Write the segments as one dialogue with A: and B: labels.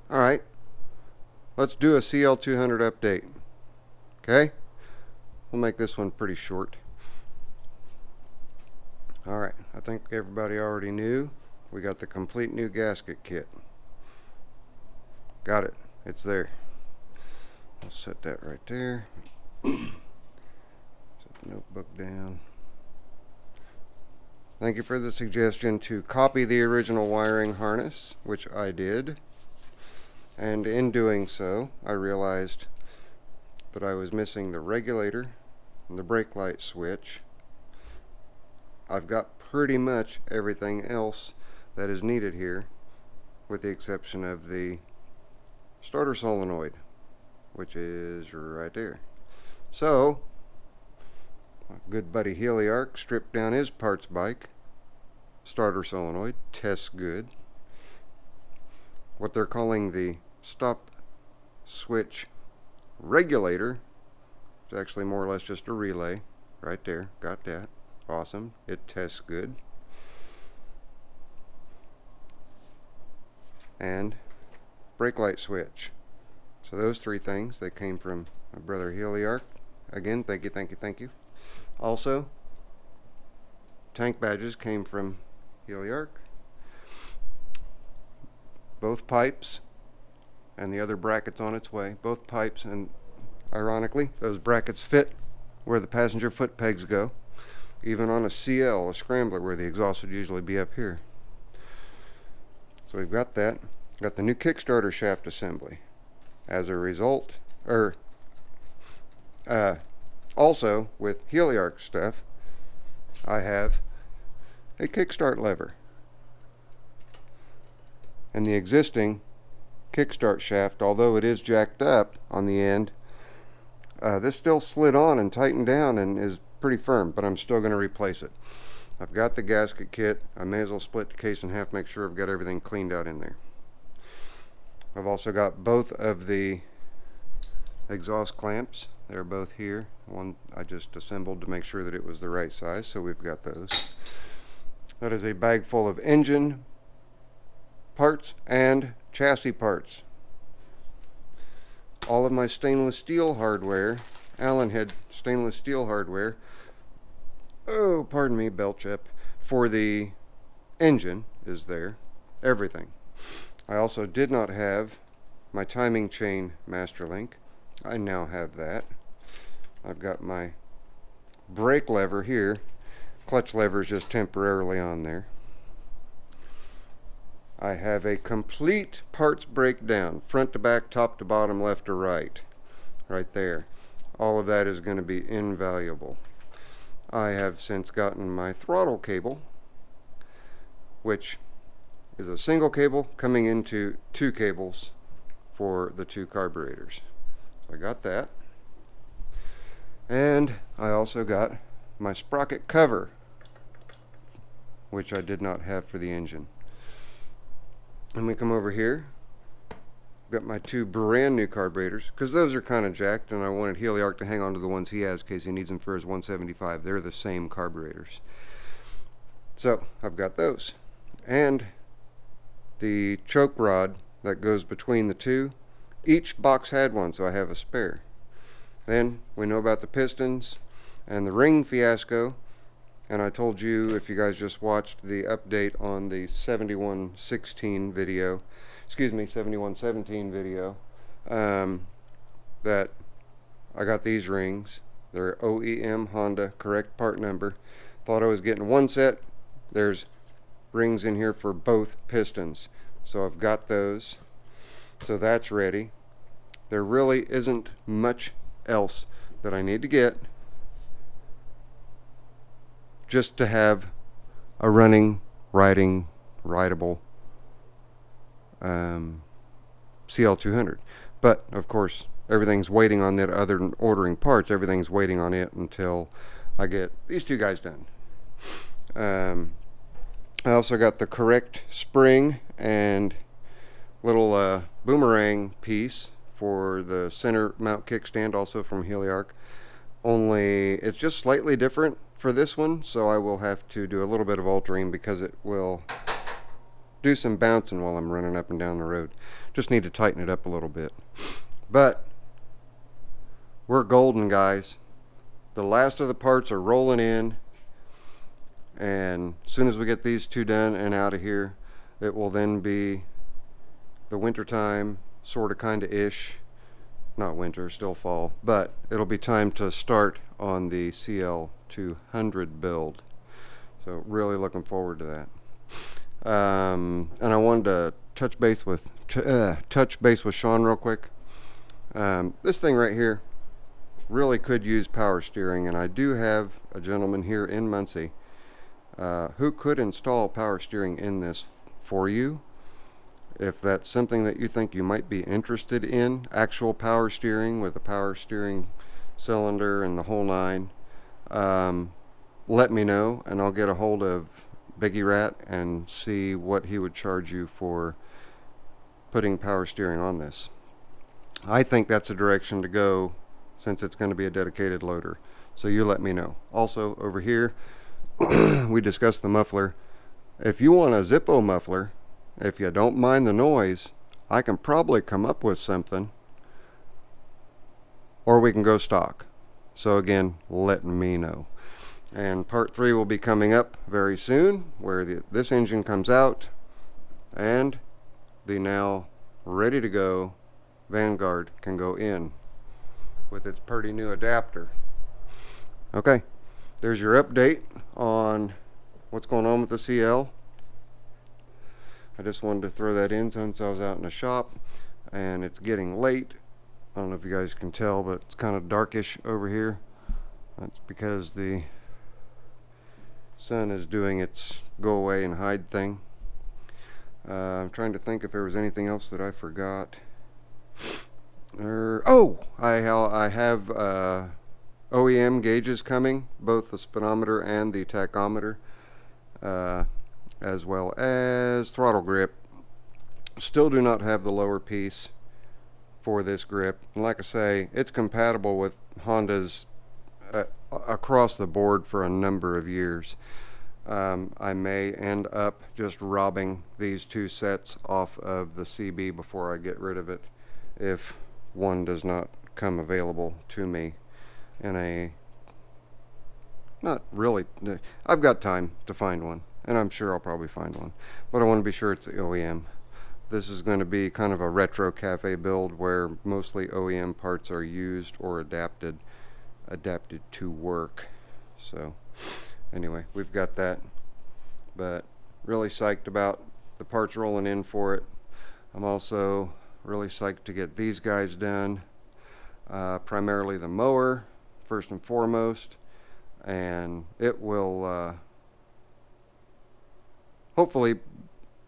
A: Alright, let's do a CL200 update. Okay? We'll make this one pretty short. Alright, I think everybody already knew we got the complete new gasket kit. Got it. It's there. I'll set that right there. Set the notebook down. Thank you for the suggestion to copy the original wiring harness, which I did. And in doing so, I realized that I was missing the regulator and the brake light switch. I've got pretty much everything else that is needed here, with the exception of the starter solenoid, which is right there. So, my good buddy Heliark stripped down his parts bike. Starter solenoid, tests good. What they're calling the stop switch regulator is actually more or less just a relay. Right there, got that. Awesome, it tests good. And brake light switch. So those three things, they came from my brother Heliark. Again, thank you, thank you, thank you. Also, tank badges came from Heliark. Both pipes and the other brackets on its way. Both pipes, and ironically, those brackets fit where the passenger foot pegs go. Even on a CL, a scrambler, where the exhaust would usually be up here. So we've got that. Got the new Kickstarter shaft assembly. As a result, also with Heliark stuff, I have a kickstart lever. And the existing kickstart shaft, although it is jacked up on the end, this still slid on and tightened down and is pretty firm, but I'm still going to replace it. I've got the gasket kit. I may as well split the case in half, make sure I've got everything cleaned out in there. I've also got both of the exhaust clamps. They're both here. One I just assembled to make sure that it was the right size, so we've got those. That is a bag full of engine parts and chassis parts. All of my stainless steel hardware, Allen head stainless steel hardware, oh, pardon me, belt chip, for the engine is there. Everything. I also did not have my timing chain master link. I now have that. I've got my brake lever here. Clutch lever is just temporarily on there. I have a complete parts breakdown, front to back, top to bottom, left to right. Right there. All of that is going to be invaluable. I have since gotten my throttle cable, which is a single cable coming into two cables for the two carburetors. So I got that. And I also got my sprocket cover, which I did not have for the engine. And we come over here. Got my two brand new carburetors, because those are kind of jacked, and I wanted Heliark to hang on to the ones he has in case he needs them for his 175. They're the same carburetors. So I've got those. And the choke rod that goes between the two, each box had one, so I have a spare. Then we know about the pistons and the ring fiasco, and I told you, if you guys just watched the update on the 7116 video, excuse me, 7117 video, that I got these rings. They're OEM Honda, correct part number. Thought I was getting one set. There's rings in here for both pistons, so I've got those. So that's ready. There really isn't much else that I need to get just to have a running, rideable CL200. But of course everything's waiting on that. Other than ordering parts, everything's waiting on it until I get these two guys done. I also got the correct spring and little boomerang piece for the center mount kickstand, also from Heliark. Only it's just slightly different for this one, so I will have to do a little bit of altering because it will do some bouncing while I'm running up and down the road. Just need to tighten it up a little bit. But we're golden, guys. The last of the parts are rolling in, and as soon as we get these two done and out of here, it will then be the winter time, sort of, kind of ish. Not winter, still fall, but it'll be time to start on the CL200 build. So really looking forward to that. And I wanted to touch base with Sean real quick. This thing right here really could use power steering, and I do have a gentleman here in Muncie who could install power steering in this for you. If that's something that you think you might be interested in, actual power steering with a power steering cylinder and the whole nine, let me know and I'll get a hold of Biggie Rat and see what he would charge you for putting power steering on this. I think that's a direction to go, since it's going to be a dedicated loader. So you let me know. Also, over here, we discussed the muffler. If you want a Zippo muffler, if you don't mind the noise, I can probably come up with something, or we can go stock. So again, let me know. And part 3 will be coming up very soon, where this engine comes out and the now ready to go Vanguard can go in with its pretty new adapter. Okay, there's your update on what's going on with the CL. I just wanted to throw that in since I was out in the shop, and it's getting late. I don't know if you guys can tell, but it's kind of darkish over here. That's because the sun is doing its go away and hide thing. I'm trying to think if there was anything else that I forgot. Oh, I have OEM gauges coming, both the speedometer and the tachometer, as well as throttle grip. Still do not have the lower piece for this grip, and like I say, it's compatible with Hondas across the board for a number of years. I may end up just robbing these two sets off of the CB before I get rid of it, if one does not come available to me in a, not really, I've got time to find one, and I'm sure I'll probably find one, but I want to be sure it's the OEM. This is going to be kind of a retro cafe build where mostly OEM parts are used or adapted to work. So anyway, we've got that, but really psyched about the parts rolling in for it. I'm also really psyched to get these guys done, primarily the mower first and foremost, and it will hopefully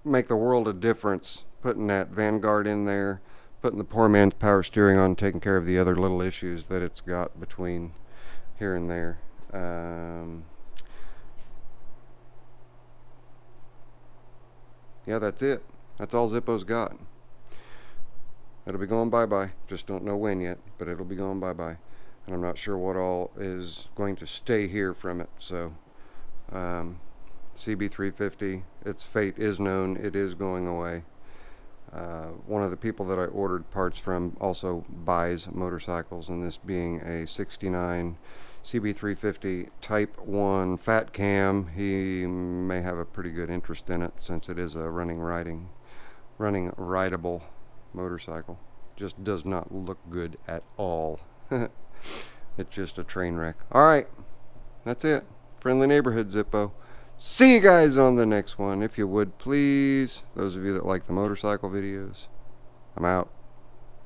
A: make the world of difference putting that Vanguard in there, putting the poor man's power steering on, taking care of the other little issues that it's got between here and there. Yeah, that's it. That's all Zippo's got. It'll be going bye-bye. Just don't know when yet, but it'll be going bye-bye. And I'm not sure what all is going to stay here from it. So CB350, its fate is known. It is going away. One of the people that I ordered parts from also buys motorcycles, and this being a 69 CB350 Type 1 fat cam, he may have a pretty good interest in it, since it is a running rideable motorcycle. Just does not look good at all. It's just a train wreck. Alright, that's it. Friendly neighborhood Zippo. See you guys on the next one, if you would please. Those of you that like the motorcycle videos, I'm out.